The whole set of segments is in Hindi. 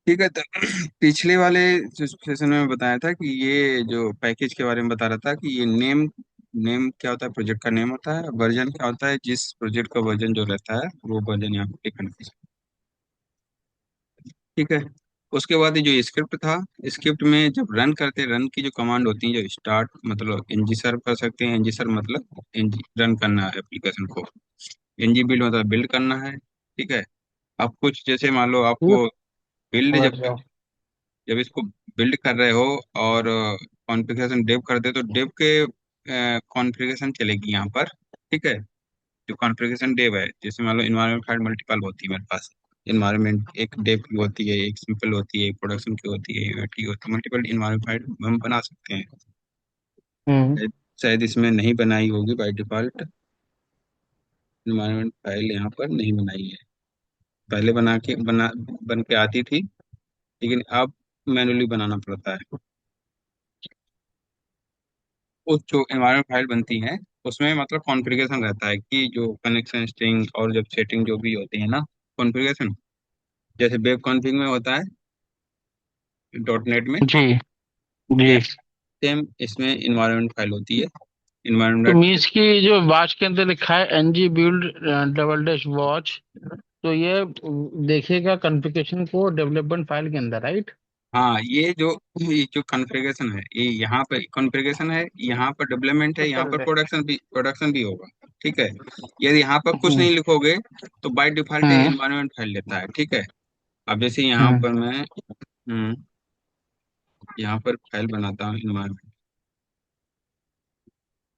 ठीक है। तो पिछले वाले सेशन में बताया था कि ये जो पैकेज के बारे में बता रहा था कि ये नेम नेम क्या होता है, प्रोजेक्ट का नेम होता है, वर्जन क्या होता है, जिस प्रोजेक्ट का वर्जन जो रहता है वो वर्जन यहाँ पे लिखना है। ठीक है। उसके बाद ये जो स्क्रिप्ट था, स्क्रिप्ट में जब रन करते, रन की जो कमांड होती है, जो स्टार्ट मतलब एनजी सर्व कर सकते हैं, एनजी सर्व मतलब एनजी रन करना है एप्लीकेशन को, एनजी बिल्ड मतलब बिल्ड करना है। ठीक है। अब कुछ जैसे मान लो ये आपको बिल्ड समझ जब रहा हूँ। जब इसको बिल्ड कर रहे हो और कॉन्फ़िगरेशन डेव कर दे तो डेव के कॉन्फ़िगरेशन चलेगी यहाँ पर। ठीक है। जो कॉन्फ़िगरेशन डेव है, जैसे मान लो इन्वायरमेंट फाइल मल्टीपल होती है मेरे पास। इन्वायरमेंट एक डेव की होती है, एक सिंपल होती है, एक प्रोडक्शन की होती है, यूआईटी होती है, मल्टीपल इन्वायरमेंट फाइल हम बना सकते हैं। हम्म। शायद इसमें नहीं बनाई होगी बाय डिफॉल्ट, इन्वायरमेंट फाइल यहाँ पर नहीं बनाई है। पहले बन के आती थी, लेकिन अब मैनुअली बनाना पड़ता है। उस जो एनवायरनमेंट फाइल बनती है उसमें मतलब कॉन्फ़िगरेशन रहता है कि जो कनेक्शन स्ट्रिंग और जब सेटिंग जो भी होती है ना, कॉन्फ़िगरेशन जैसे वेब कॉन्फ़िग में होता है डॉट नेट में। जी ठीक जी। है। सेम इसमें इन्वायरमेंट फाइल होती है, तो इन्वायरमेंट। मीन्स की जो वॉच के अंदर लिखा है NG build double dash watch, तो ये देखेगा कॉन्फ़िगरेशन को डेवलपमेंट फाइल के अंदर, राइट? हाँ, ये जो कॉन्फ़िगरेशन है, ये यहाँ पर कॉन्फ़िगरेशन है, यहाँ पर डेवलपमेंट है, यहाँ टोटल पर है। प्रोडक्शन भी होगा। ठीक है। यदि यहाँ पर कुछ हम्म नहीं लिखोगे तो बाय डिफॉल्ट ये हम्म इन्वायरमेंट फाइल लेता है। ठीक है। अब जैसे यहाँ हम्म पर मैं यहाँ पर फाइल बनाता हूँ इन्वायरमेंट,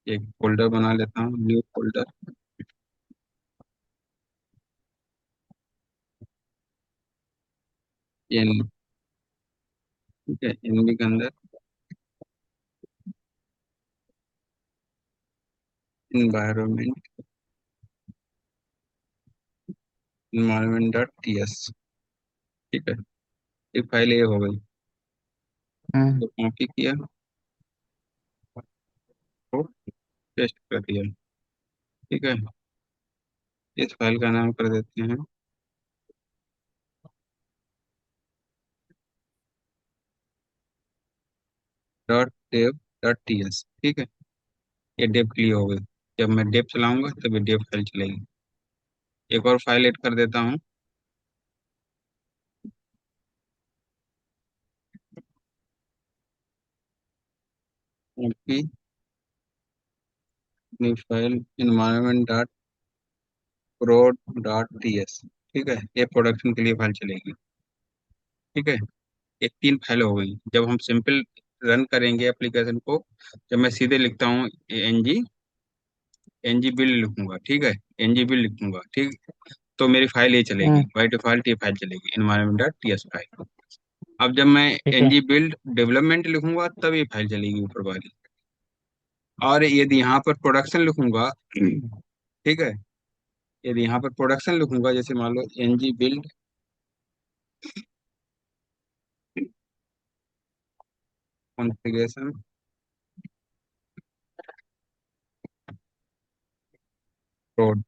एक फोल्डर बना लेता हूँ, न्यू फोल्डर। एन, ठीक है, एनवी के अंदर environment environment dot T S. ठीक है। एक फाइल ये हो गई, हम्म। तो कॉपी किया, तो पेस्ट कर दिया। ठीक है। इस फाइल का नाम कर देते हैं dot dev dot T S. ठीक है। ये डेव के लिए हो गई। जब मैं डेव चलाऊंगा तब ये डेव फाइल चलेगी। एक और फाइल ऐड कर देता हूँ, की न्यू फाइल इन्वायरमेंट डॉट प्रोड डॉट टी एस। ठीक है। ये प्रोडक्शन के लिए फाइल चलेगी। ठीक है। एक तीन फाइल हो गई। जब हम सिंपल रन करेंगे एप्लीकेशन को, जब मैं सीधे लिखता हूँ एनजी एनजी बिल्ड लिखूंगा। ठीक है। एनजी बिल्ड लिखूंगा। ठीक। तो मेरी फाइल ये चलेगी, हम्म। बाय डिफॉल्ट ये फाइल चलेगी, environment dot T S file. अब जब मैं ठीक है। एनजी बिल्ड डेवलपमेंट लिखूंगा तब ये फाइल चलेगी ऊपर वाली। और यदि यहाँ पर प्रोडक्शन लिखूंगा, ठीक है, यदि यहाँ पर प्रोडक्शन लिखूंगा, जैसे मान लो एनजी बिल्ड कॉन्फ़िगरेशन प्रोड,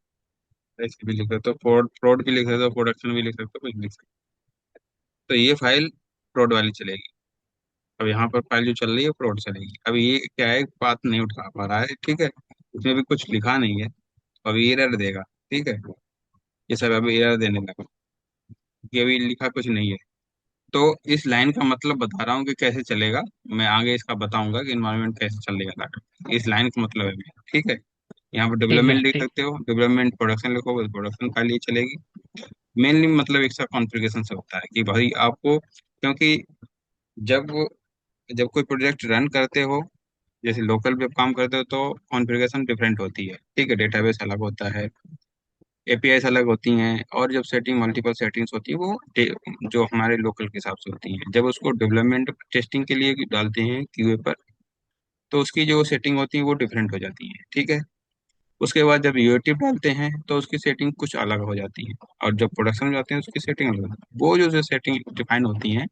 ऐसे भी लिख सकते हो, प्रोड प्रोड भी लिख सकते हो, प्रोडक्शन भी लिख सकते हो, कुछ भी लिख सकते हो। तो ये फाइल प्रोड वाली चलेगी। अब यहाँ पर फाइल जो चल रही है प्रोड चलेगी। अब ये क्या है, बात नहीं उठा पा रहा है। ठीक है। इसमें भी कुछ लिखा नहीं है, तो अभी एरर देगा। ठीक है। ये सब अभी एरर देने लगा, कि अभी लिखा कुछ नहीं है। तो इस लाइन का मतलब बता रहा हूँ कि कैसे चलेगा। मैं आगे इसका बताऊंगा कि इन्वायरमेंट कैसे चलेगा। इस लाइन का मतलब है मेरा। ठीक है। यहाँ पर ठीक है। डेवलपमेंट लिख ठीक। सकते हो, डेवलपमेंट प्रोडक्शन लिखोगे तो प्रोडक्शन फाइल ही चलेगी। मेनली मतलब एक सा कॉन्फ़िगरेशन से होता है कि भाई आपको, क्योंकि जब जब कोई प्रोजेक्ट रन करते हो, जैसे लोकल पे काम करते हो, तो कॉन्फ़िगरेशन डिफरेंट होती है। ठीक है। डेटाबेस अलग होता है, एपीआईस अलग होती हैं, और जब सेटिंग मल्टीपल सेटिंग्स होती है वो जो हमारे लोकल के हिसाब से होती हैं। जब उसको डेवलपमेंट टेस्टिंग के लिए डालते हैं क्यूए पर, तो उसकी जो सेटिंग होती है वो डिफरेंट हो जाती है। ठीक है। उसके बाद जब यूएटी डालते हैं तो उसकी सेटिंग कुछ अलग हो जाती है, और जब प्रोडक्शन में जाते हैं उसकी सेटिंग अलग होती है। वो जो सेटिंग डिफाइन होती हैं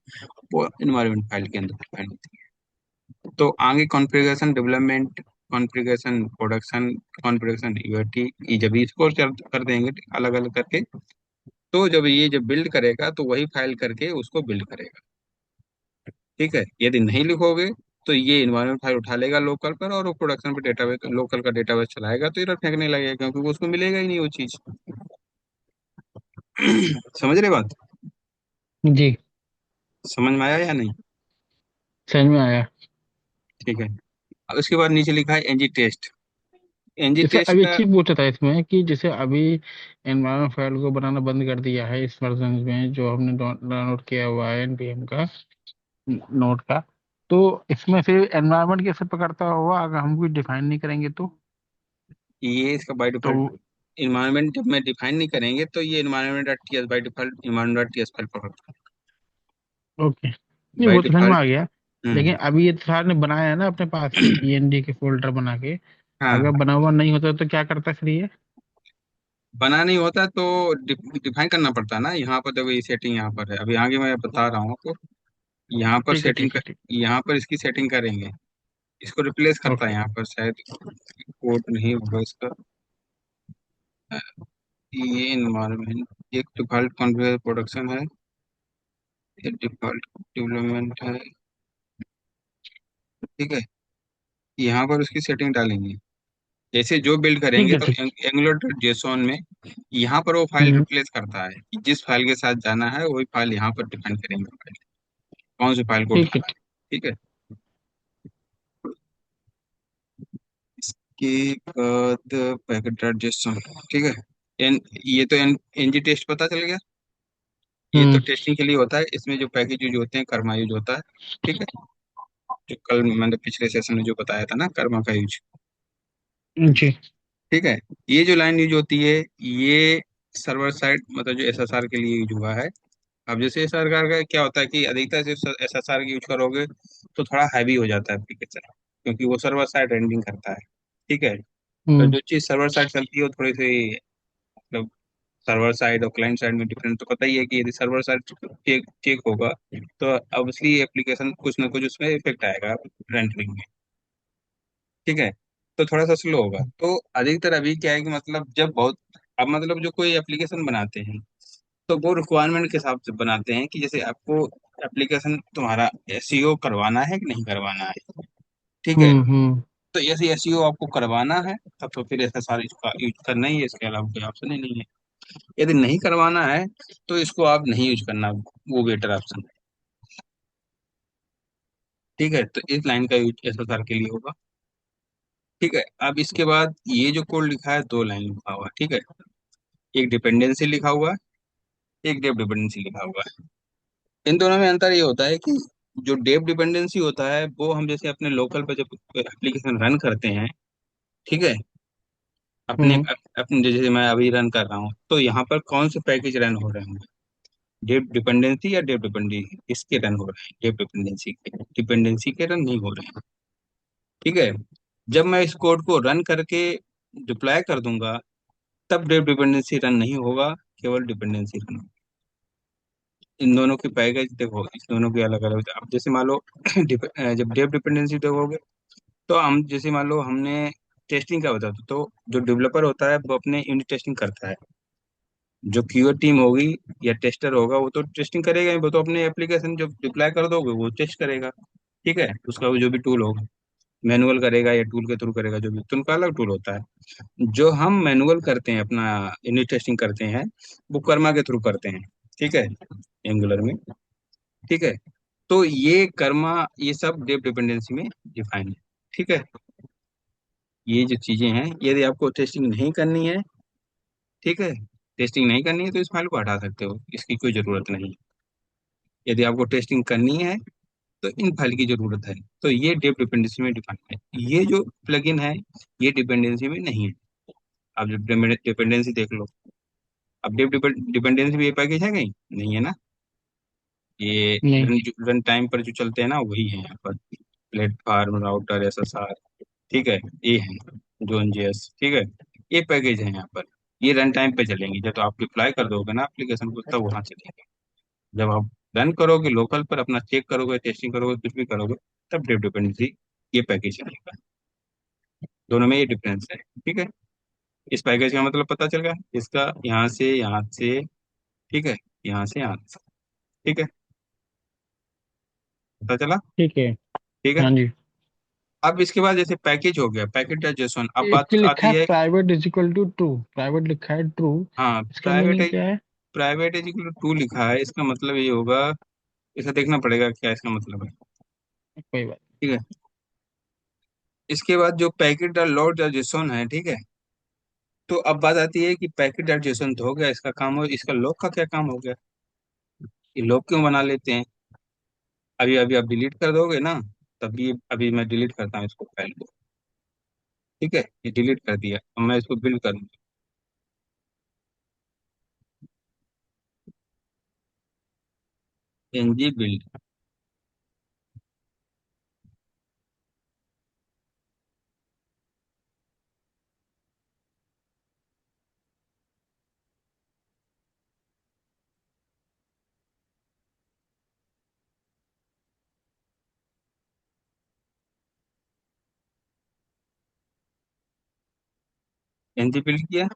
वो इन्वायरमेंट फाइल के अंदर डिफाइन होती है। तो आगे configuration development, configuration production, configuration UAT, जब इसको कर देंगे अलग अलग करके, तो जब बिल्ड करेगा तो वही फाइल करके उसको बिल्ड करेगा। ठीक है, यदि नहीं लिखोगे तो ये इन्वायरमेंट फाइल उठा लेगा लोकल पर, और वो प्रोडक्शन पे डेटाबेस, लोकल का डेटाबेस चलाएगा, तो एरर फेंकने लगेगा, क्योंकि वो उसको मिलेगा ही नहीं वो चीज। समझ रहे बात? जी। समझ में आया या नहीं? समझ में आया। ठीक है। अब उसके बाद नीचे लिखा है एनजी टेस्ट। एनजी जैसे टेस्ट अभी एक का। चीज पूछा था इसमें कि जैसे अभी एनवायरमेंट फाइल को बनाना बंद कर दिया है इस वर्जन में जो हमने डाउनलोड किया हुआ है एनपीएम का नोट का। तो इसमें फिर एनवायरमेंट कैसे पकड़ता होगा अगर हम कुछ डिफाइन नहीं करेंगे तो? ये इसका बाय तो डिफॉल्ट इन्वायरमेंट जब मैं डिफाइन नहीं करेंगे तो ये environment dot T S by default environment dot T S file पकड़ता ओके, है नहीं बाई वो तो समझ में डिफॉल्ट। आ गया। लेकिन अभी ये सर ने बनाया है ना अपने पास से ईएनडी के फोल्डर बना के, हाँ, अगर बना हुआ नहीं होता तो क्या करता फिर ये? बना नहीं होता तो डिफाइन करना पड़ता है ना। यहाँ पर देखो, ये सेटिंग यहाँ पर है, अभी आगे मैं बता रहा हूँ आपको। यहाँ पर ठीक है सेटिंग ठीक कर, है ठीक। यहाँ पर इसकी सेटिंग करेंगे। इसको रिप्लेस करता है ओके। यहाँ पर शायद, कोड नहीं होगा इसका। ये इन्वायरमेंट एक डिफॉल्ट कॉन्फ़िगर प्रोडक्शन है, ये डिफॉल्ट डेवलपमेंट है। ठीक है, यहाँ पर उसकी सेटिंग डालेंगे। जैसे जो बिल्ड ठीक करेंगे है तो ठीक। एंगुलर डॉट जेसॉन में यहाँ पर वो फाइल हम्म। रिप्लेस करता है कि जिस फाइल के साथ जाना है वही फाइल यहाँ पर डिफाइन करेंगे फाइल, कौन सी फाइल को ठीक है उठाना है। ठीक है। इसके बाद पैकेट डॉट जेसॉन। ठीक है। एन ये तो एनजी टेस्ट पता चल गया। ये तो हम्म। टेस्टिंग के लिए होता है, इसमें जो पैकेज यूज होते हैं कर्मा यूज होता है। ठीक है, जो कल मैंने पिछले सेशन में जो बताया था ना, कर्मा का यूज। जी। ठीक है। ये जो लाइन यूज होती है, ये सर्वर साइड मतलब जो एसएसआर के लिए यूज हुआ है। अब जैसे सरकार का क्या होता है कि अधिकतर से एसएसआर की यूज करोगे तो थोड़ा हैवी हो जाता है एप्लीकेशन, क्योंकि वो सर्वर साइड रेंडिंग करता है। ठीक है। तो हम्म। जो चीज सर्वर साइड चलती है वो थोड़ी सी मतलब सर्वर साइड और क्लाइंट साइड में डिफरेंस तो पता ही है कि यदि सर्वर साइड चेक चेक होगा तो ऑब्वियसली एप्लीकेशन कुछ ना कुछ उसमें इफेक्ट आएगा रेंडरिंग में। ठीक है। तो थोड़ा सा स्लो होगा। तो अधिकतर अभी क्या है कि मतलब जब बहुत, अब मतलब जो कोई एप्लीकेशन बनाते हैं तो वो रिक्वायरमेंट के हिसाब से बनाते हैं कि जैसे आपको एप्लीकेशन तुम्हारा एसईओ करवाना है कि नहीं करवाना है। ठीक है। हम्म। तो यदि एसईओ आपको करवाना है तब तो फिर ऐसा सारा इसका यूज करना ही है, इसके अलावा कोई ऑप्शन ही नहीं है। यदि नहीं करवाना है तो इसको आप नहीं यूज करना, वो बेटर ऑप्शन है। ठीक है, तो इस लाइन का यूज एसएसआर के लिए होगा। ठीक है। अब इसके बाद ये जो कोड लिखा है, दो लाइन लिखा हुआ है। ठीक है, एक डिपेंडेंसी लिखा हुआ है, एक डेप डिपेंडेंसी लिखा हुआ है। इन दोनों में अंतर ये होता है कि जो डेप डिपेंडेंसी होता है वो हम जैसे अपने लोकल पे जब एप्लीकेशन रन करते हैं, ठीक है, अपने हम्म। अपने जैसे मैं अभी रन कर रहा हूँ तो यहाँ पर कौन से पैकेज रन हो रहे हैं, डेप डिपेंडेंसी या डेप डिपेंडेंसी इसके रन हो रहे हैं, डेप डिपेंडेंसी के, डिपेंडेंसी के रन नहीं हो रहे हैं। ठीक है। जब मैं इस कोड को रन करके डिप्लॉय कर दूंगा तब डेप डिपेंडेंसी रन नहीं होगा, केवल डिपेंडेंसी रन होगा। इन दोनों के पैकेज देखो, इस दोनों के अलग अलग। अब जैसे मान लो जब डेप डिपेंडेंसी देखोगे तो हम जैसे मान लो हमने टेस्टिंग का बता तो जो डेवलपर होता है वो अपने यूनिट टेस्टिंग करता है। जो क्यूए टीम होगी या टेस्टर होगा वो तो टेस्टिंग करेगा ही, वो तो अपने एप्लीकेशन जब डिप्लॉय कर दोगे वो टेस्ट करेगा। ठीक है, उसका वो जो भी टूल होगा, मैनुअल करेगा या टूल के थ्रू करेगा, जो भी तो उनका अलग टूल होता है। जो हम मैनुअल करते हैं अपना यूनिट टेस्टिंग करते हैं वो कर्मा के थ्रू करते हैं। ठीक है, एंगुलर में। ठीक है। तो ये कर्मा ये सब डेप डिपेंडेंसी में डिफाइन है। ठीक है। ये जो चीजें हैं यदि आपको टेस्टिंग नहीं करनी है, ठीक है, टेस्टिंग नहीं करनी है तो इस फाइल को हटा सकते हो, इसकी कोई जरूरत नहीं है। यदि आपको टेस्टिंग करनी है तो इन फाइल की जरूरत है। तो ये डेप डिपेंडेंसी में डिफाइन है। ये जो प्लगइन है ये डिपेंडेंसी में नहीं है। आप जब डिपेंडेंसी देख लो, अब डेप डिपेंडेंसी भी ये पैकेज है कहीं नहीं है ना। ये नहीं। रन टाइम पर जो चलते हैं ना वही है यहाँ पर, प्लेटफॉर्म राउटर एसएसआर। ठीक है, ये है जोन जेएस। ठीक है, ये पैकेज है यहाँ पर। ये रन टाइम पे चलेंगे, जब तो आप अप्लाई कर दोगे ना एप्लीकेशन को तब वहाँ चलेंगे। जब आप रन करोगे लोकल पर अपना चेक करोगे टेस्टिंग करोगे कुछ भी करोगे तब डेप डिपेंडेंसी ये पैकेज चलेगा। दोनों में ये डिफरेंस है। ठीक है, इस पैकेज का मतलब पता चल गया, इसका यहाँ से यहाँ से। ठीक है, यहाँ से यहाँ तक। ठीक है, पता चला। ठीक है। ठीक है। हाँ जी। अब इसके बाद जैसे पैकेज हो गया, पैकेट जेसन, अब एक बात लिखा आती है है। Private is equal to true, private लिखा है ट्रू, हाँ, इसका मीनिंग क्या है? प्राइवेट इज इक्वल टू लिखा है, इसका मतलब ये होगा, इसे देखना पड़ेगा क्या इसका मतलब है। कोई बात। ठीक है। इसके बाद जो पैकेट लॉर्ड जेसन है, ठीक है। तो अब बात आती है कि पैकेट जेसन तो हो गया इसका काम, हो इसका लॉग का क्या काम हो गया। ये लॉग क्यों बना लेते हैं। अभी अभी आप डिलीट कर दोगे ना, तभी अभी मैं डिलीट करता हूँ इसको, फाइल को। ठीक है, ये डिलीट कर दिया, अब मैं इसको बिल्ड करूँगा। NG build. एनजी बिल्ड किया,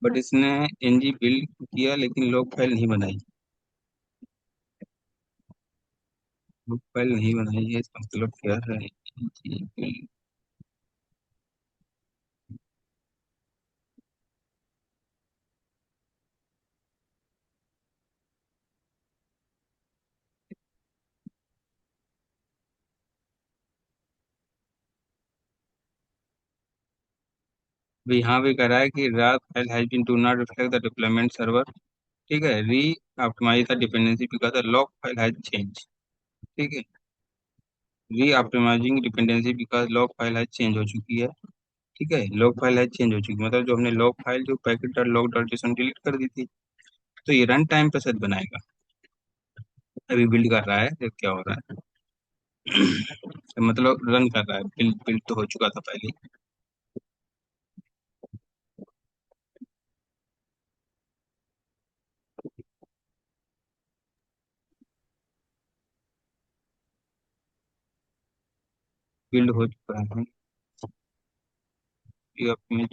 बट इसने एनजी बिल्ड किया लेकिन लॉग फाइल नहीं बनाई। लॉग फाइल नहीं बनाई है, इसका मतलब क्या है। NG build। अभी यहाँ भी कह रहा है कि रात file has been do not reflect the deployment server. ठीक है, re optimise the dependency because the log file has change. ठीक है, re optimising dependency because log file has change हो चुकी है। ठीक है, लॉग फाइल हैज चेंज हो चुकी है, मतलब जो हमने लॉग फाइल जो packet dot log dot JSON delete कर दी थी, तो ये रन टाइम पे सेट बनाएगा। अभी बिल्ड कर रहा है, देख क्या हो रहा है। मतलब रन कर रहा है, बिल्ड बिल्ड तो हो चुका था पहले। बिल्ड हो चुका है। ये अपने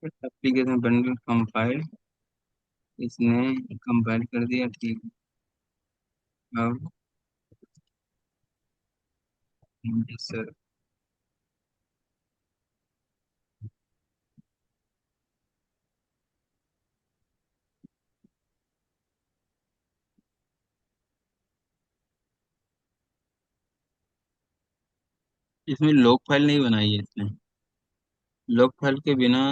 एप्लीकेशन बंडल कंपाइल, इसने कंपाइल कर दिया, ठीक है। अब सर, इसमें लॉग फाइल नहीं बनाई है इसने। लॉग फाइल के बिना,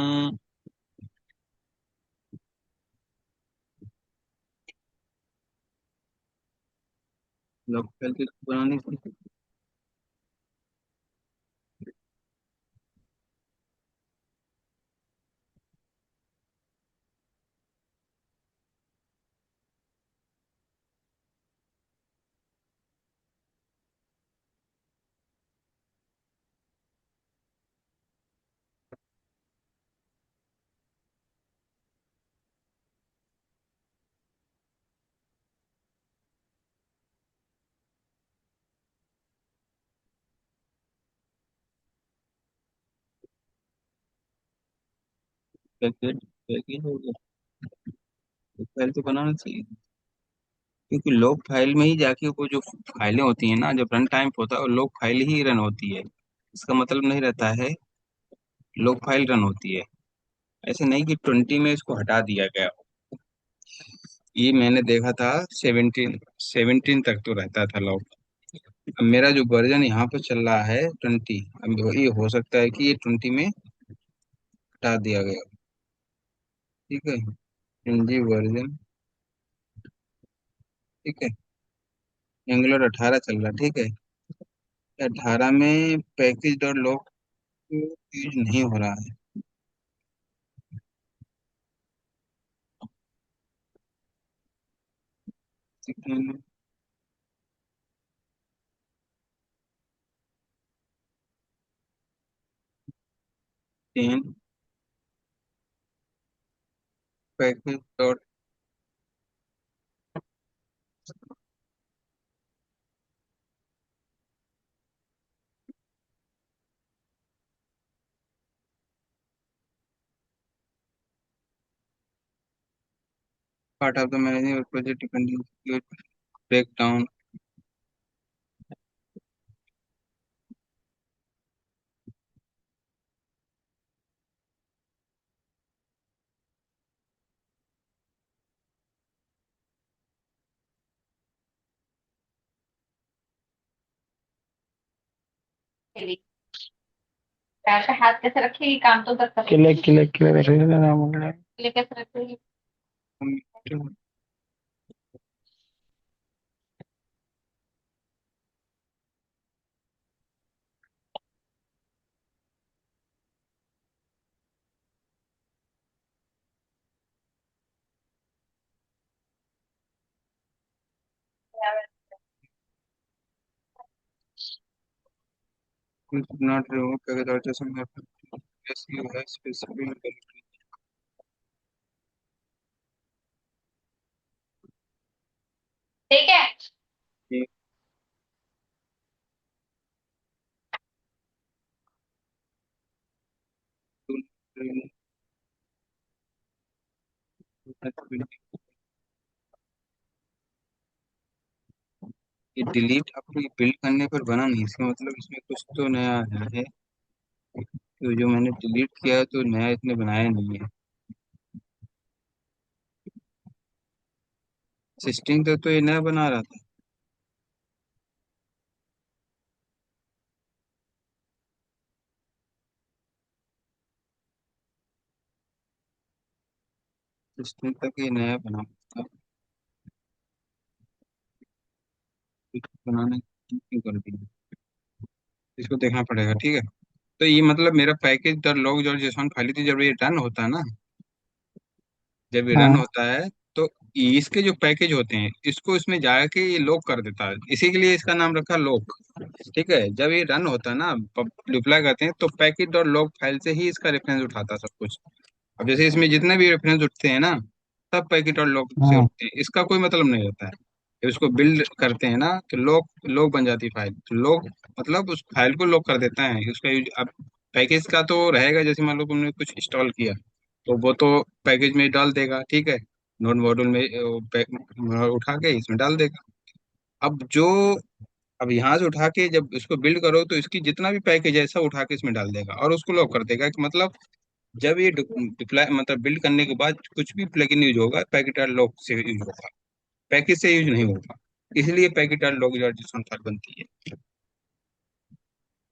लॉग फाइल के बनाने की। पैकेज पैकेज हो गया, लॉग फाइल तो बनाना चाहिए। क्योंकि लॉग फाइल में ही जाके वो जो फाइलें होती हैं ना, जब रन टाइम होता है और लॉग फाइल ही रन होती है, इसका मतलब नहीं रहता है लॉग फाइल रन होती है। ऐसे नहीं कि 20 में इसको हटा दिया गया। ये मैंने देखा था 17 तक तो रहता था लॉग। अब मेरा जो वर्जन यहाँ पे चल रहा है 20, अब ये हो सकता है कि ये 20 में हटा दिया गया। ठीक है, एनजी वर्जन। ठीक है, एंगुलर 18 चल रहा है। ठीक है, 18 में पैकेज डॉट लॉग यूज नहीं हो रहा है। तीन, तीन package dot part of the managing project depending break down. पैर पे हाथ कैसे रखेगी, काम तो उधर कर, किले किले किले रखेगा नाम वगैरह, किले कैसे रखेगी। Not remove package dot JSON. Yes you have specific ठीक है। ये डिलीट आपको बिल्ड करने पर बना नहीं, इसका मतलब इसमें कुछ तो नया आया है। तो जो मैंने डिलीट किया है तो नया इसने बनाया नहीं है। सिस्टम तो ये नया बना रहा था। सिस्टम तक ये नया बना था, बनाने क्यों कर दिया, इसको देखना पड़ेगा, ठीक है। तो ये मतलब मेरा package dot log dot JSON file थी, जब ये रन होता है ना, जब ये रन हाँ होता है तो इसके जो पैकेज होते हैं इसको इसमें जाके ये लॉक कर देता है, इसी के लिए इसका नाम रखा लॉक। ठीक है, जब ये रन होता है ना, रिप्लाई करते हैं तो पैकेज डॉट लॉग फाइल से ही इसका रेफरेंस उठाता है सब कुछ। अब जैसे इसमें जितने भी रेफरेंस उठते हैं ना, सब पैकेट और लॉग से हाँ उठते हैं, इसका कोई मतलब नहीं होता है। जब इसको बिल्ड करते हैं ना तो लॉग लॉग बन जाती है फाइल, तो लॉग मतलब उस फाइल को लॉक कर देता है उसका यूज। अब पैकेज का तो रहेगा, जैसे मान लो तुमने कुछ इंस्टॉल किया तो वो तो पैकेज में डाल देगा, ठीक है, नोड मॉड्यूल में उठा के इसमें डाल देगा। अब जो अब यहाँ से उठा के जब इसको बिल्ड करो तो इसकी जितना भी पैकेज है सब उठा के इसमें डाल देगा और उसको लॉक कर देगा, कि मतलब जब ये डिप्लॉय मतलब बिल्ड करने के बाद कुछ भी प्लगइन यूज होगा पैकेट लॉक से यूज होगा, पैकेज से यूज नहीं होगा। इसलिए पैकेट लॉक रजिस्ट्रेशन फाइल बनती है।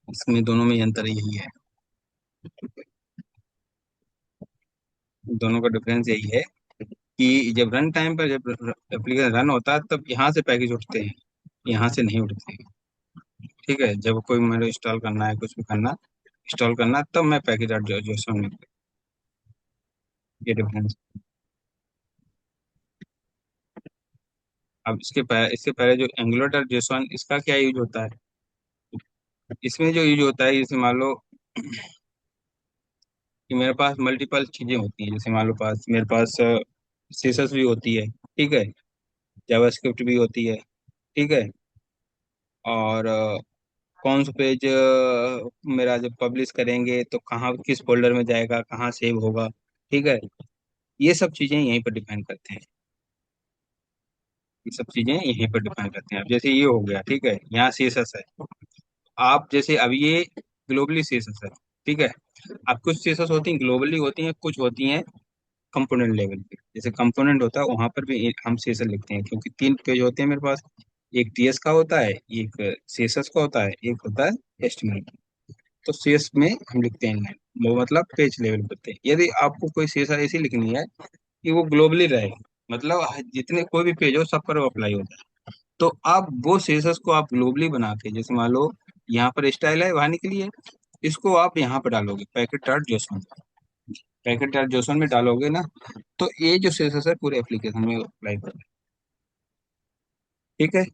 इसमें दोनों में अंतर यही है, दोनों का डिफरेंस यही है कि जब रन टाइम पर जब एप्लीकेशन रन होता है तब यहाँ से पैकेज उठते हैं, यहाँ से नहीं उठते हैं। ठीक है, जब कोई मेरे इंस्टॉल करना है, कुछ भी करना, इंस्टॉल करना, तब मैं पैकेज एडजस्टमेंट में, ये डिफरेंस। अब इसके पहले जो एंगुलर जेसन, इसका क्या यूज होता है, इसमें जो यूज होता है, जैसे मान लो कि मेरे पास मल्टीपल चीजें होती हैं, जैसे मान लो मेरे पास सीएसएस भी होती है, ठीक है, जावास्क्रिप्ट भी होती है, ठीक है, और कौन सा पेज मेरा जब पब्लिश करेंगे तो कहाँ किस फोल्डर में जाएगा, कहाँ सेव होगा, ठीक है, ये सब चीजें यहीं पर डिपेंड करते हैं। ये सब चीजें यहीं पर डिपेंड करते हैं। अब जैसे ये हो गया, ठीक है, यहाँ सीएसएस है, आप जैसे अब ये ग्लोबली सीएसएस है, ठीक है। अब कुछ सीएसएस होती हैं ग्लोबली होती हैं, कुछ होती हैं कंपोनेंट लेवल पे। जैसे कंपोनेंट होता है वहां पर भी हम सीएसएस लिखते हैं, क्योंकि तीन पेज होते हैं मेरे पास, एक टीएस का होता है, एक सीएसएस का होता है, एक होता है एचटीएमएल। तो सीएस में हम लिखते हैं लाइन, वो मतलब पेज लेवल पे होते हैं। यदि आपको कोई सीएसएस ऐसी लिखनी है कि वो ग्लोबली रहे, मतलब जितने कोई भी पेज हो सब पर वो अप्लाई होता है, तो आप वो सीएसएस को आप ग्लोबली बना के, जैसे मान लो यहाँ पर स्टाइल है वहां के लिए, इसको आप यहाँ पर डालोगे packet dot Jason, packet dot Jason में डालोगे ना, तो ये जो सीएसएस है पूरे एप्लीकेशन में अप्लाई कर ठीक है।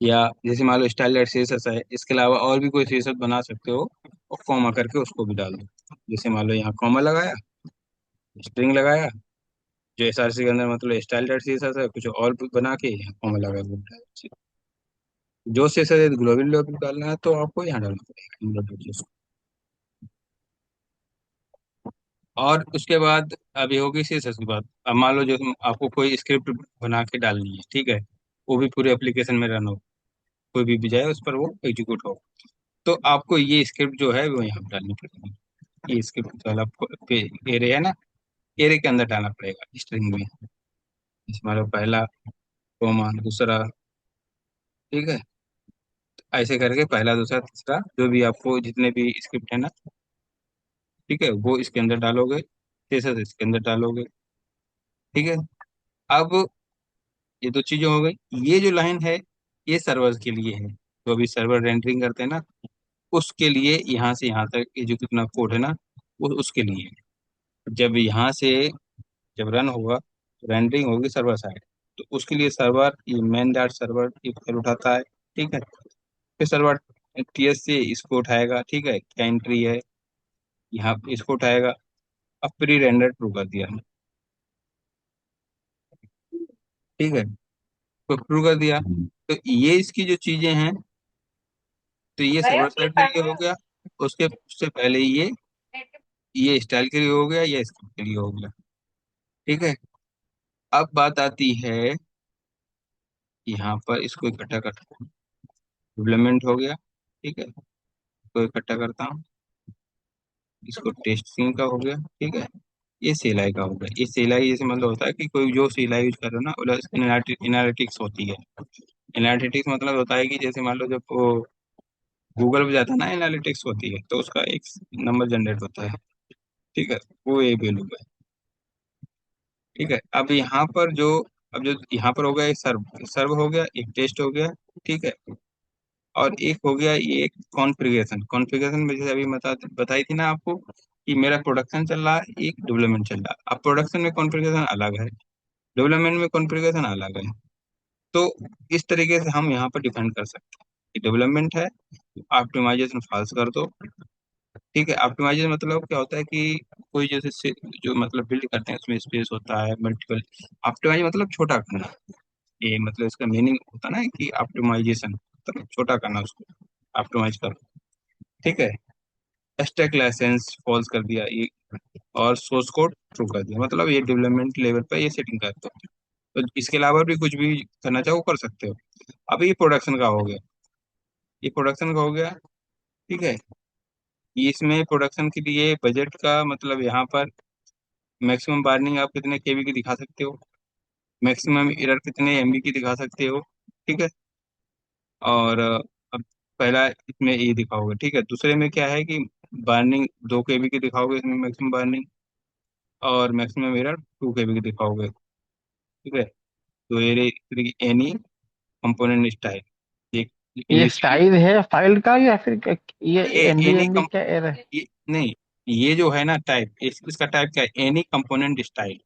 या जैसे मान लो स्टाइल दैट सीएसएस है, इसके अलावा और भी कोई सीएसएस बना सकते हो, और कॉमा करके उसको भी डाल दो। जैसे मान लो यहाँ कॉमा लगाया, स्ट्रिंग लगाया, जो एसआरसी के अंदर मतलब स्टाइल दैट सीएसएस है, कुछ और भी बना के यहाँ कॉमा लगा दो। जो सीएसएस ग्लोबल लेवल डालना है तो आपको यहाँ डालना पड़ेगा। और उसके बाद अभी होगी सीएसएस की बात। अब मान लो जो आपको कोई स्क्रिप्ट बना के डालनी है, ठीक है, वो भी पूरे एप्लीकेशन में रन हो, कोई भी जाए उस पर वो एग्जीक्यूट हो, तो आपको ये स्क्रिप्ट जो है वो यहाँ पे डालनी पड़ेगी। ये स्क्रिप्ट वाला एरे है ना, एरे के अंदर डालना पड़ेगा स्ट्रिंग में। इसमें मान लो पहला कोमा दूसरा, ठीक है, ऐसे करके पहला दूसरा तीसरा जो भी आपको जितने भी स्क्रिप्ट है ना, ठीक है, वो इसके अंदर डालोगे, सीएसएस इसके अंदर डालोगे। ठीक है। अब ये दो चीजें हो गई। ये जो लाइन है ये सर्वर के लिए है, तो अभी सर्वर रेंडरिंग करते हैं ना, उसके लिए यहाँ से यहाँ तक ये जो कितना कोड है ना, वो उसके लिए है। जब यहाँ से जब रन होगा, रेंडरिंग होगी सर्वर साइड, तो उसके लिए सर्वर ये मेन डॉट सर्वर ये फाइल उठाता है। ठीक है। फिर सर्वर टीएस से इसको उठाएगा, ठीक है, क्या एंट्री है, यहाँ इसको उठाएगा। अब प्री रेंडर ट्रू कर दिया, ठीक है, तो ट्रू कर दिया, तो ये इसकी जो चीजें हैं, तो ये सर्वर साइड के लिए हो गया। उसके उससे पहले ये स्टाइल के लिए हो गया, ये स्क्रिप्ट के लिए हो गया। ठीक है। अब बात आती है यहाँ पर इसको इकट्ठा कर, डेवलपमेंट हो गया, ठीक है, इसको इकट्ठा करता हूँ, इसको टेस्टिंग का हो गया, ठीक है, ये सिलाई का हो गया। ये सिलाई जैसे मतलब होता है कि कोई जो सिलाई यूज कर रहे हो ना, वो एनालिटिक्स होती है। एनालिटिक्स मतलब होता है कि जैसे मान लो जब वो गूगल पे जाता है ना, एनालिटिक्स होती है, तो उसका एक नंबर जनरेट होता है, ठीक है, वो ये वैल्यू है। ठीक है। अब यहाँ पर जो, अब जो यहाँ पर हो गया एक सर्व, सर्व हो गया, एक टेस्ट हो गया, ठीक है, और एक हो गया ये एक कॉन्फ़िगरेशन। कॉन्फ़िगरेशन में जैसे अभी बताई थी ना आपको कि मेरा प्रोडक्शन चल रहा है, एक डेवलपमेंट चल रहा है। अब प्रोडक्शन में कॉन्फ़िगरेशन अलग है, डेवलपमेंट में कॉन्फ़िगरेशन अलग है। तो इस तरीके से हम यहाँ पर डिफाइन कर सकते हैं कि डेवलपमेंट है, ऑप्टिमाइजेशन फॉल्स कर दो। ठीक है। ऑप्टिमाइजेशन मतलब क्या होता है कि कोई जैसे जो मतलब बिल्ड करते हैं उसमें स्पेस होता है मल्टीपल। ऑप्टिमाइज मतलब छोटा करना, ये मतलब इसका मीनिंग होता है ना कि ऑप्टिमाइजेशन मतलब छोटा करना उसको, ऑप्टिमाइज करो। ठीक है। स्टैक लाइसेंस फॉल्स कर दिया ये, और सोर्स कोड ट्रू कर दिया, मतलब ये डेवलपमेंट लेवल पे ये सेटिंग करते हो। तो इसके अलावा भी कुछ भी करना चाहो कर सकते हो। अब ये प्रोडक्शन का हो गया, ये प्रोडक्शन का हो गया, ठीक है। ये इसमें प्रोडक्शन के लिए बजट का मतलब यहाँ पर मैक्सिमम वार्निंग आप कितने केबी की दिखा सकते हो, मैक्सिमम एरर कितने एमबी की दिखा सकते हो, ठीक है। और अब पहला इसमें ये दिखाओगे, ठीक है, दूसरे में क्या है कि वार्निंग 2 केबी की दिखाओगे इसमें मैक्सिमम वार्निंग, और मैक्सिमम एरर 2 केबी की दिखाओगे, ठीक है। तो ये एनी कंपोनेंट स्टाइल, एक ये इनिशियली, स्टाइल है फाइल का या फिर ये ये एनी एनवीएमबी कम क्या एरर है? ये नहीं, ये जो है ना टाइप, इसका टाइप क्या है, एनी कंपोनेंट स्टाइल।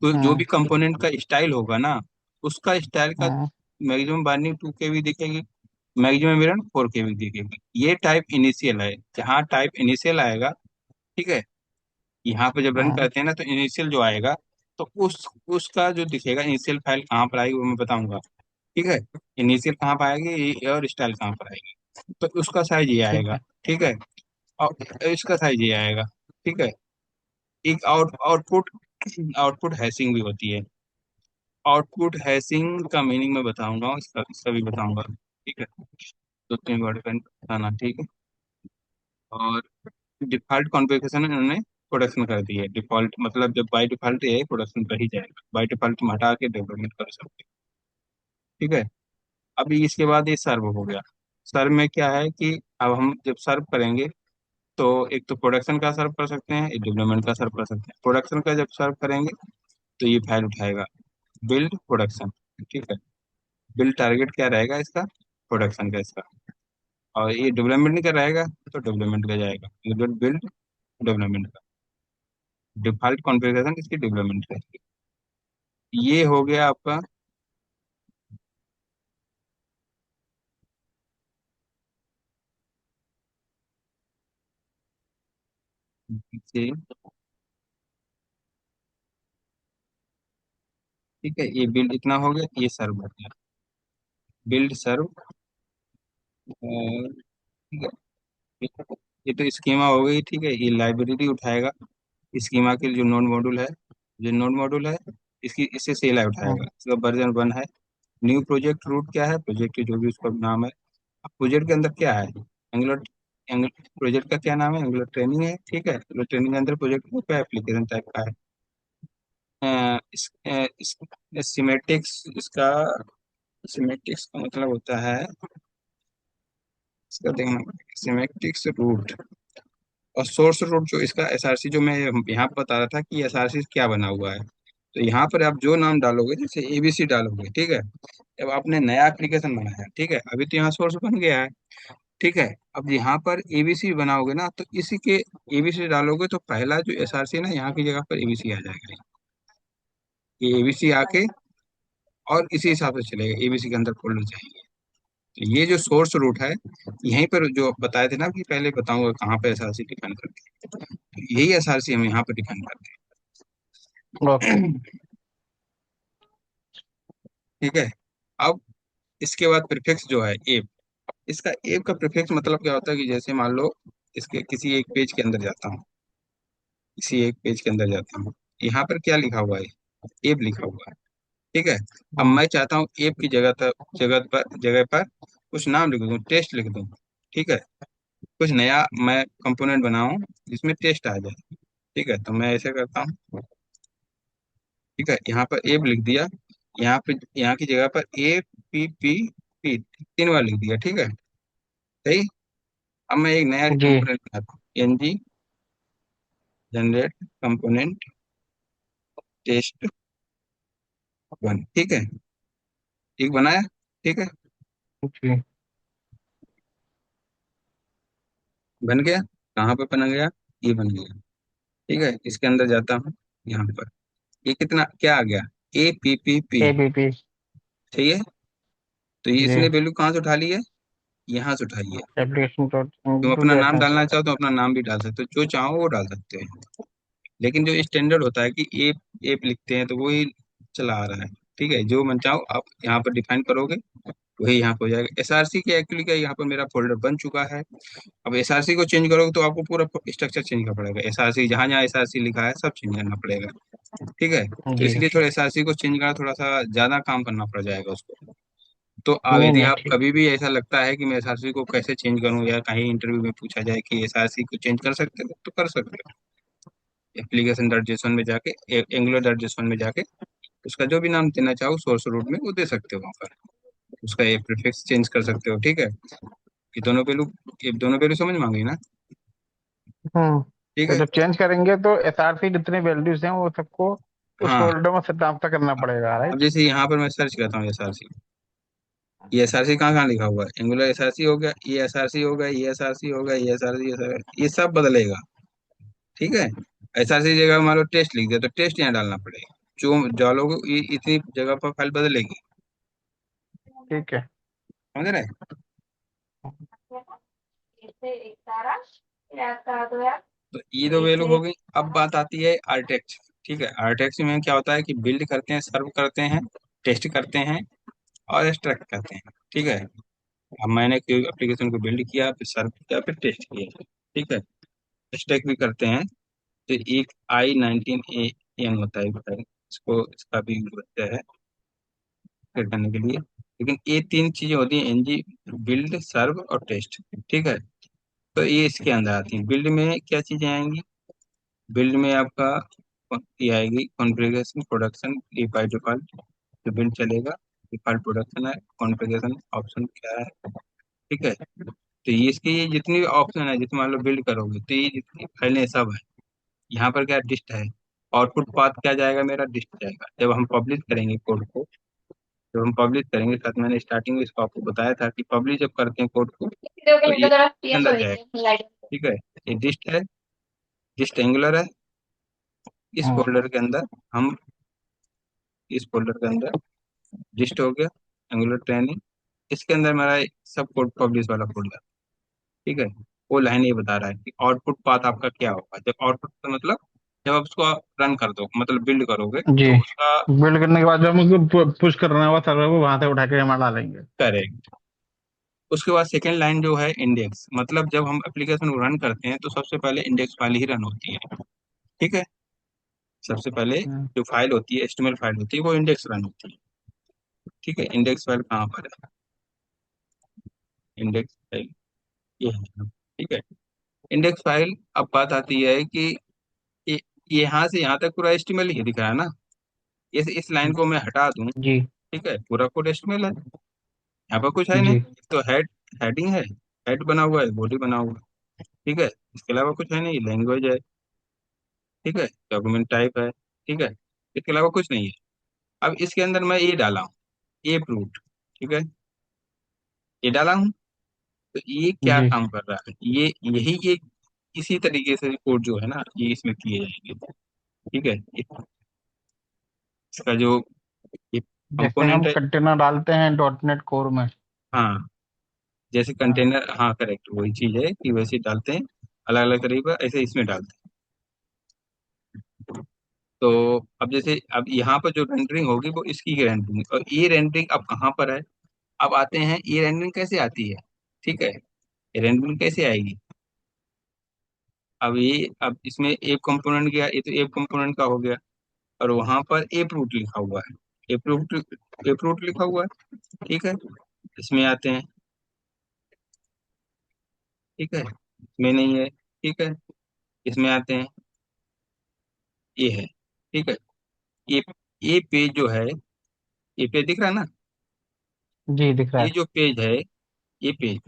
तो जो भी हाँ कंपोनेंट का स्टाइल होगा ना, उसका स्टाइल का हाँ मैक्सिमम वार्निंग 2 केबी दिखेगी, मैक्सिमम एरर 4 केबी दिखेगी। ये टाइप इनिशियल है। जहाँ टाइप इनिशियल आएगा, ठीक है, यहाँ पे जब रन हाँ। करते हैं ना, तो इनिशियल जो आएगा, तो उसका जो दिखेगा इनिशियल फाइल कहाँ पर आएगी वो मैं बताऊंगा। ठीक है। इनिशियल कहाँ पर आएगी और स्टाइल कहाँ पर आएगी, तो उसका साइज ये ठीक आएगा, है। ठीक है, और इसका साइज ये आएगा, ठीक है। एक आउटपुट, आउटपुट हैशिंग भी होती है। आउटपुट हैशिंग का मीनिंग मैं बताऊंगा, इसका भी बताऊंगा, ठीक है। दो तीन वर्ड का बताना, ठीक है। और डिफॉल्ट कॉन्फ़िगरेशन इन्होंने प्रोडक्शन कर दी है। डिफॉल्ट मतलब जब बाय डिफॉल्ट ये प्रोडक्शन पर ही जाएगा, बाय डिफॉल्ट तुम हटा के डेवलपमेंट कर सकते हो। ठीक है। अभी इसके बाद ये सर्व हो गया। सर्व में क्या है कि अब हम जब सर्व करेंगे, तो एक तो प्रोडक्शन का सर्व कर सकते हैं, एक डेवलपमेंट का सर्व कर सकते हैं। प्रोडक्शन का जब सर्व करेंगे तो ये फाइल उठाएगा, बिल्ड प्रोडक्शन, ठीक है। बिल्ड टारगेट क्या रहेगा इसका, प्रोडक्शन का इसका। और ये डेवलपमेंट का रहेगा तो डेवलपमेंट का जाएगा, बिल्ड डेवलपमेंट का। डिफॉल्ट कॉन्फ़िगरेशन इसकी डेवलपमेंट का। ये हो गया आपका सी, ठीक है, ये बिल्ड इतना हो गया, ये सर्व हो गया, बिल्ड सर्व, और ठीक है, ये तो स्कीमा हो गई, ठीक है, ये लाइब्रेरी उठाएगा, स्कीमा के जो नोड मॉड्यूल है, जो नोड मॉड्यूल है, इसकी इससे CLI उठाएगा, हम्म, इसका वर्जन 1 है। न्यू प्रोजेक्ट रूट क्या है, प्रोजेक्ट जो भी उसका नाम है। अब प्रोजेक्ट के अंदर क्या है, एंगुलर, प्रोजेक्ट का क्या नाम है, एंगुलर ट्रेनिंग है, ठीक है, एंगुलर ट्रेनिंग के अंदर प्रोजेक्ट का एप्लीकेशन टाइप का है। सिमेटिक्स इसका, सिमेटिक्स का मतलब होता है, इसका देखना, सिमेटिक्स रूट और सोर्स रूट, जो इसका SRC जो मैं यहाँ पर बता रहा था कि SRC क्या बना हुआ है। तो यहाँ पर आप जो नाम डालोगे, जैसे ABC डालोगे, ठीक है, अब आपने नया एप्लीकेशन बनाया है, ठीक है, अभी तो यहाँ सोर्स बन गया है, ठीक है, अब यहाँ पर ABC बनाओगे ना, तो इसी के ABC डालोगे तो पहला जो SRC है ना, यहाँ की जगह पर ABC आ जाएगा, ये ABC आके और इसी हिसाब से चलेगा, ABC के अंदर फोल्डर जाएंगे। तो ये जो सोर्स रूट है, यहीं पर जो बताए थे ना कि पहले बताऊंगा कहाँ पे SRC डिफाइन करते हैं, तो यही SRC हम यहाँ पे डिफाइन करते ओके। हैं। ठीक है। अब इसके बाद प्रीफिक्स जो है एप, इसका एप का प्रीफिक्स मतलब क्या होता है कि जैसे मान लो इसके किसी एक पेज के अंदर जाता हूँ, किसी एक पेज के अंदर जाता हूँ, यहाँ पर क्या लिखा हुआ है, एप लिखा हुआ है, ठीक है, अब हम्म, मैं चाहता हूँ एप की जगह पर कुछ नाम लिख दूँ, टेस्ट लिख दूँ, ठीक है, कुछ नया मैं कंपोनेंट बनाऊं जिसमें टेस्ट आ जाए, ठीक है, तो मैं ऐसे करता हूँ, ठीक है, यहाँ पर एप लिख दिया, यहाँ पे यहाँ की जगह पर APP, 3 बार लिख दिया, ठीक है, सही। अब मैं एक नया जी। कंपोनेंट बनाता हूँ, NG जनरेट कंपोनेंट टेस्ट 1, ठीक है, एक बनाया, ठीक है, जी। बन गया, कहाँ पे बन गया, ये बन गया, ठीक है, इसके अंदर जाता हूँ, यहाँ पर ये कितना क्या आ गया, APPP, APP। सही है, तो ये जी। इसने वैल्यू कहाँ से उठा ली है, यहाँ से उठाई है। एप्लीकेशन डॉट तुम टू अपना नाम एस डालना चाहो तो अपना नाम भी डाल सकते हो, जो चाहो वो डाल सकते हो, लेकिन जो स्टैंडर्ड होता है कि एप एप लिखते हैं तो वही चला आ रहा है, ठीक है, जो मन चाहो आप यहाँ पर डिफाइन करोगे, वही यहाँ पर हो जाएगा। SRC के एक्चुअली क्या, यहाँ पर मेरा फोल्डर बन चुका है, अब SRC को चेंज करोगे तो आपको पूरा स्ट्रक्चर चेंज करना पड़ेगा, SRC जहाँ जहाँ SRC लिखा है सब चेंज करना पड़ेगा, ठीक है, तो जी। इसलिए थोड़ा SRC को चेंज करना, थोड़ा सा ज्यादा काम करना पड़ जाएगा उसको। तो अब नहीं यदि नहीं, आप ठीक। कभी भी ऐसा लगता है कि मैं SRC को कैसे चेंज करूं, या कहीं इंटरव्यू में पूछा जाए कि SRC को चेंज कर सकते हो, तो कर सकते हो, एप्लीकेशन डॉट जेसन में जाके, एंगुलर डॉट जेसन में जाके उसका जो भी नाम देना चाहो सोर्स रूट में वो दे सकते हो, वहाँ पर उसका एक प्रीफिक्स चेंज कर सकते हो, ठीक है, ये दोनों पहलू समझ में आ गई ना, ठीक तो है, जब चेंज करेंगे तो SRC जितने वैल्यूज हैं वो सबको उस हाँ। फोल्डर में समाप्त करना पड़ेगा, अब राइट? जैसे यहाँ पर मैं सर्च करता हूँ SRC, ये SRC कहाँ कहाँ लिखा हुआ है, एंगुलर SRC हो गया, ये SRC हो गया, ये SRC हो गया, ये SRC, ये सब बदलेगा, ठीक है, SRC जगह मान लो टेस्ट लिख दिया तो टेस्ट यहाँ डालना पड़ेगा, जो डालोगे ये इतनी जगह पर फाइल बदलेगी, ठीक है। समझ रहे हैं? तो ये दो वैल्यू हो गई। अब बात आती है आर्टेक्स, ठीक है, आर्टेक्स में क्या होता है कि बिल्ड करते हैं, सर्व करते हैं, टेस्ट करते हैं और एक्सट्रैक्ट करते हैं, ठीक है, अब मैंने कोई एप्लीकेशन को बिल्ड किया, फिर सर्व किया, फिर टेस्ट किया, ठीक है, एक्सट्रैक्ट भी करते हैं, तो एक I19AN होता है फाइल, इसको इसका भी यूज होता है एक्सट्रैक्ट करने के लिए, लेकिन ये 3 चीजें होती हैं, NG, बिल्ड, सर्व और टेस्ट, ठीक है, तो ये इसके अंदर आती हैं। बिल्ड में क्या चीजें आएंगी, बिल्ड में आपका ये आएगी कॉन्फ़िगरेशन, प्रोडक्शन, ये बाय डिफॉल्ट जो बिल्ड चलेगा, डिफॉल्ट प्रोडक्शन है, कॉन्फ़िगरेशन ऑप्शन क्या है, ठीक है, तो ये इसके ये जितनी भी ऑप्शन है, जितने मान लो बिल्ड करोगे तो ये जितनी फाइलें सब है, यहाँ पर क्या डिस्ट है, आउटपुट पाथ क्या जाएगा, मेरा डिस्ट जाएगा, जब हम पब्लिश करेंगे कोड को, जब हम पब्लिश करेंगे, साथ मैंने स्टार्टिंग में इसको आपको बताया था कि पब्लिश जब करते हैं कोड को तो ये इसके अंदर जाएगा, ठीक है, ये डिस्ट है, डिस्ट एंगुलर है, इस हम्म, फोल्डर के अंदर हम, इस फोल्डर के अंदर लिस्ट हो गया, एंगुलर ट्रेनिंग, इसके अंदर मेरा सब कोड पब्लिश वाला फोल्डर, ठीक है, वो लाइन ये बता रहा है कि आउटपुट पाथ आपका क्या होगा। जब आउटपुट का मतलब जब आप उसको रन कर दो, मतलब बिल्ड करोगे जी। तो उसका बिल्ड करने के बाद जब हमको पुश करना होगा सर्वर को, वहां से उठा के हमारा डालेंगे। करेक्ट। उसके बाद सेकेंड लाइन जो है इंडेक्स, मतलब जब हम एप्लीकेशन को रन करते हैं तो सबसे पहले इंडेक्स फाइल ही रन होती है। ठीक है, सबसे पहले हम्म, जो फाइल होती है, एचटीएमएल फाइल होती है, वो इंडेक्स रन होती है। ठीक है, इंडेक्स फाइल कहाँ पर है? इंडेक्स फाइल ये है। ठीक है, इंडेक्स फाइल, अब बात आती है कि ये यहाँ से यहाँ तक पूरा एचटीएमएल ही दिख रहा है ना। इस लाइन को मैं हटा दूं, जी ठीक है, पूरा कोड एचटीएमएल है, यहाँ पर कुछ है नहीं। जी तो हेडिंग है, हेड बना हुआ है, बॉडी बना हुआ है। ठीक है, इसके अलावा कुछ है नहीं, लैंग्वेज है, ठीक है, डॉक्यूमेंट टाइप है, ठीक है, इसके अलावा कुछ नहीं है। अब इसके अंदर मैं ये डाला हूँ, ये प्रूफ, ठीक है, ये डाला हूँ। तो ये क्या जी काम कर रहा है, ये इसी तरीके से कोड जो है ना, ये इसमें किए जाएंगे। ठीक है, इसका जो ये जैसे कंपोनेंट हम है, कंटेनर डालते हैं डॉट नेट कोर में। हाँ, जैसे हाँ कंटेनर, हाँ करेक्ट, वही चीज है कि वैसे ही डालते हैं, अलग अलग तरीके ऐसे इसमें डालते हैं। तो अब जैसे अब यहाँ पर जो रेंडरिंग होगी वो इसकी रेंडरिंग, और ये रेंडरिंग अब कहाँ पर है? अब आते हैं, ये रेंडरिंग कैसे आती है? ठीक है, ये रेंडरिंग कैसे आएगी? अब इसमें एक कंपोनेंट गया, ये तो एक कंपोनेंट का हो गया, और वहां पर ए फ्रूट लिखा हुआ है, ए फ्रूट लिखा हुआ है। ठीक है, इसमें आते हैं, ठीक है, इसमें नहीं है, ठीक है, इसमें आते हैं, ये है, ठीक है, ये ये पेज जो है, ये पेज दिख रहा है ना, जी दिख रहा ये है। जो पेज है, ये पेज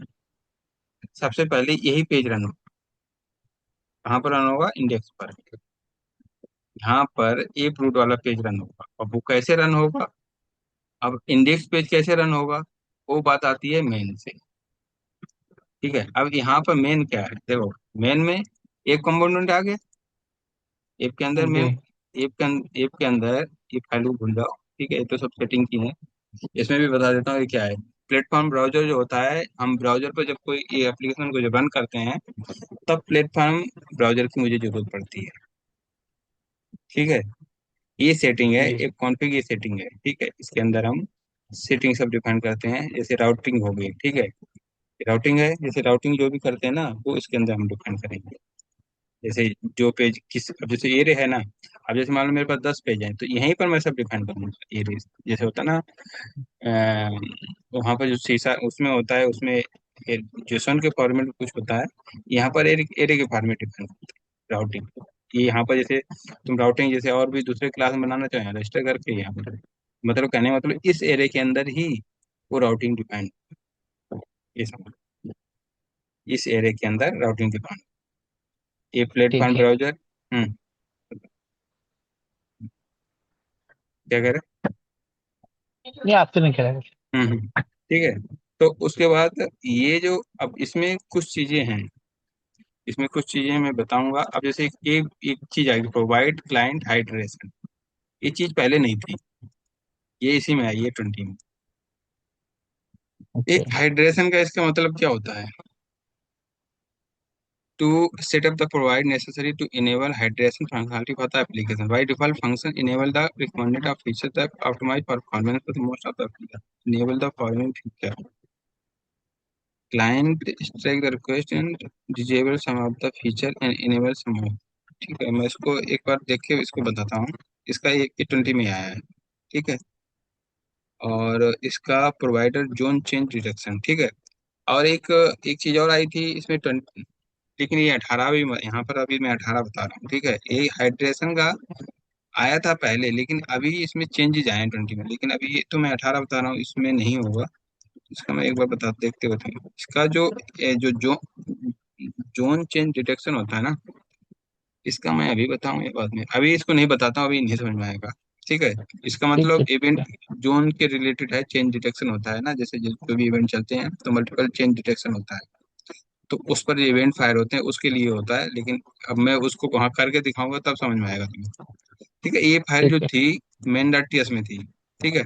सबसे पहले यही पेज रन होगा। कहाँ पर रन होगा? इंडेक्स पर। यहाँ पर ए फ्रूट वाला पेज रन होगा, और वो कैसे रन होगा? अब इंडेक्स पेज कैसे रन होगा, वो बात आती है मेन से। ठीक है, अब यहाँ पर मेन क्या है, देखो, मेन में एक कंपोनेंट आ गया, ऐप के अंदर में, जी ऐप के अंदर ये फाइल को भूल जाओ। ठीक है, ये तो सब सेटिंग की है, इसमें भी बता देता हूँ ये क्या है। प्लेटफॉर्म ब्राउजर जो होता है, हम ब्राउजर पर जब कोई ये एप्लीकेशन को जब रन करते हैं, तब प्लेटफॉर्म ब्राउजर की मुझे जरूरत पड़ती है। ठीक है, ये सेटिंग है, जी एक कॉन्फ़िग ये सेटिंग है। ठीक है, इसके अंदर हम सेटिंग सब डिफाइन करते हैं, जैसे राउटिंग हो गई, ठीक है, राउटिंग है, जैसे राउटिंग जो भी करते हैं ना, वो इसके अंदर हम डिफाइन करेंगे। जैसे जो पेज किस, अब जैसे एरे है ना, अब जैसे मान लो मेरे पास 10 पेज हैं, तो यहीं पर मैं सब डिफाइन करूंगा एरे। जैसे होता है ना, वहाँ पर जो शीशा उसमें होता है, उसमें जेसन के फॉर्मेट में कुछ होता है, यहाँ पर एरे एरे के फॉर्मेट डिफाइन करते हैं राउटिंग। ये यहाँ पर जैसे तुम राउटिंग जैसे और भी दूसरे क्लास में बनाना चाहो, रजिस्टर करके यहाँ पर, मतलब कहने का मतलब इस एरे के अंदर ही वो राउटिंग डिफाइन, ये समझ, इस एरे के अंदर राउटिंग डिफाइन, ये ठीक प्लेटफॉर्म है। ब्राउजर। हम्म, क्या कह रहे ये आपसे नहीं खेला। ठीक है, तो उसके बाद ये जो, अब इसमें कुछ चीजें हैं, इसमें कुछ चीजें मैं बताऊंगा। अब जैसे एक चीज आएगी, प्रोवाइड क्लाइंट हाइड्रेशन, ये चीज पहले नहीं थी, ये इसी में आई है 20 में। ओके। एक हाइड्रेशन का इसका मतलब क्या होता है? To set up the provide necessary to enable hydration functionality for the application by default function enable the recommended of feature that optimise performance for the most of the application, enable the following feature, client strike the request and disable some of the feature and enable some of. ठीक है, मैं इसको एक बार देख के इसको बताता हूँ। इसका ये 20 में आया है, ठीक है, और इसका प्रोवाइडर जोन चेंज डिटेक्शन, ठीक है, और एक चीज और आई थी इसमें 20, लेकिन ये 18 भी, यहाँ पर अभी मैं 18 बता रहा हूँ। ठीक है, ये हाइड्रेशन का आया था पहले, लेकिन अभी इसमें चेंजेस आए हैं 20 में, लेकिन अभी ये तो मैं 18 बता रहा हूँ, इसमें नहीं होगा। इसका मैं एक बार बता देखते होते हैं, इसका जो जो जोन चेंज डिटेक्शन होता है ना, इसका मैं अभी बताऊं या बाद में? अभी इसको नहीं बताता हूँ, अभी नहीं समझ में आएगा। ठीक है, इसका ठीक मतलब है ठीक इवेंट है जोन के रिलेटेड है, चेंज डिटेक्शन होता है ना, जैसे जो भी इवेंट चलते हैं तो मल्टीपल चेंज डिटेक्शन होता है, तो उस पर जो इवेंट फायर होते हैं उसके लिए होता है, लेकिन अब मैं उसको वहां करके दिखाऊंगा तब समझ में आएगा तुम्हें। ठीक है, ये फाइल जो ठीक है थी मेन डॉट टीएस में थी, ठीक है,